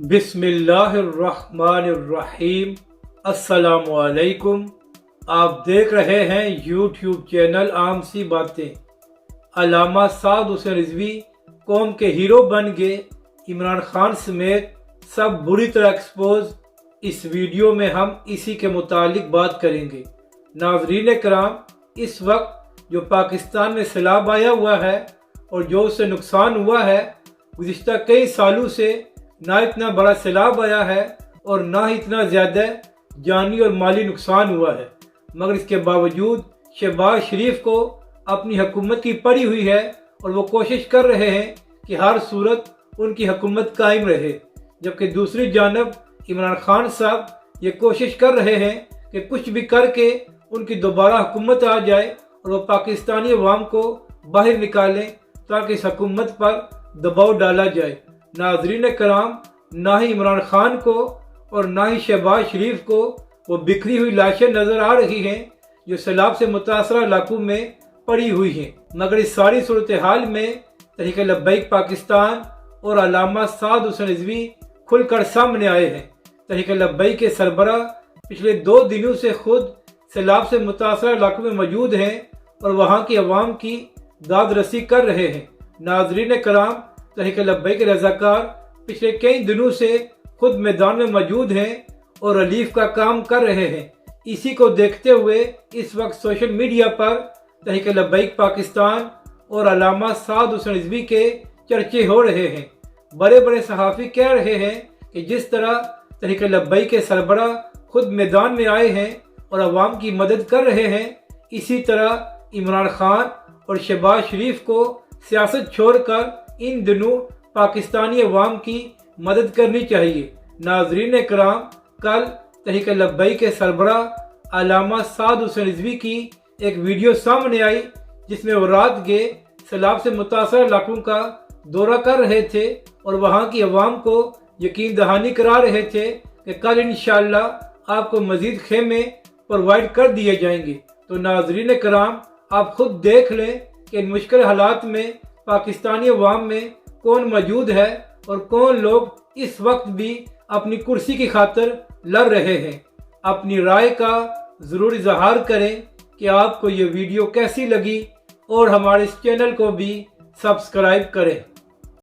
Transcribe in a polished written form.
बिस्मिल्लाहिर्रहमानिर्रहीम। अस्सलामु अलैकुम। आप देख रहे हैं यूट्यूब चैनल आम सी बातें। अल्लामा साद हुसैन रिजवी कौम के हीरो बन गए, इमरान खान समेत सब बुरी तरह एक्सपोज। इस वीडियो में हम इसी के मुतालिक बात करेंगे। नाज़रीन कराम, इस वक्त जो पाकिस्तान में सैलाब आया हुआ है और जो उससे नुकसान हुआ है, गुज़िश्ता कई सालों से ना इतना बड़ा सैलाब आया है और ना ही इतना ज़्यादा जानी और माली नुकसान हुआ है, मगर इसके बावजूद शहबाज शरीफ को अपनी हुकूमत की पड़ी हुई है और वो कोशिश कर रहे हैं कि हर सूरत उनकी हुकूमत कायम रहे। जबकि दूसरी जानब इमरान खान साहब ये कोशिश कर रहे हैं कि कुछ भी करके उनकी दोबारा हुकूमत आ जाए और वो पाकिस्तानी अवाम को बाहर निकालें ताकि इस हुकूमत पर दबाव डाला जाए। नाज़रीन कराम, ना ही इमरान खान को और ना ही शहबाज शरीफ को वो बिखरी हुई लाशें नज़र आ रही हैं जो सैलाब से मुतासरा इलाकों में पड़ी हुई हैं, मगर इस सारी सूरत हाल में तहरीक लब्बैक पाकिस्तान और अल्लामा साद हुसैन रिजवी खुलकर सामने आए हैं। तहरीक लब्बैक के सरबराह पिछले 2 दिनों से खुद सैलाब से मुतासरा इलाकों में मौजूद हैं और वहाँ की अवाम की दाद रसी कर रहे हैं। नाज़रीन कराम, तहरीक लब्बैक के रज़ाकार पिछले कई दिनों से खुद मैदान में मौजूद हैं और रिलीफ का काम कर रहे हैं। इसी को देखते हुए इस वक्त सोशल मीडिया पर तहरीक लब्बैक पाकिस्तान और अल्लामा साद हुसैन रिजवी के चर्चे हो रहे हैं। बड़े बड़े सहाफ़ी कह रहे हैं कि जिस तरह तहरीक लब्बैक के सरबराह खुद मैदान में आए हैं और अवाम की मदद कर रहे हैं, इसी तरह इमरान खान और शहबाज शरीफ को सियासत छोड़कर इन दिनों पाकिस्तानी अवाम की मदद करनी चाहिए। नाज़रीन कराम, कल तहरीक लब्बैक के सरबराह अल्लामा साद हुसैन रिजवी की एक वीडियो सामने आई जिसमें वो रात के सैलाब से मुतासर इलाकों का दौरा कर रहे थे और वहाँ की अवाम को यकीन दहानी करा रहे थे कि कल इंशाअल्लाह आपको मज़ीद खेमे प्रोवाइड कर दिए जाएंगे। तो नाज़रीन कराम, आप खुद देख लें कि इन मुश्किल हालात में पाकिस्तानी अवाम में कौन मौजूद है और कौन लोग इस वक्त भी अपनी कुर्सी की खातिर लड़ रहे हैं। अपनी राय का ज़रूर इजहार करें कि आपको ये वीडियो कैसी लगी और हमारे इस चैनल को भी सब्सक्राइब करें।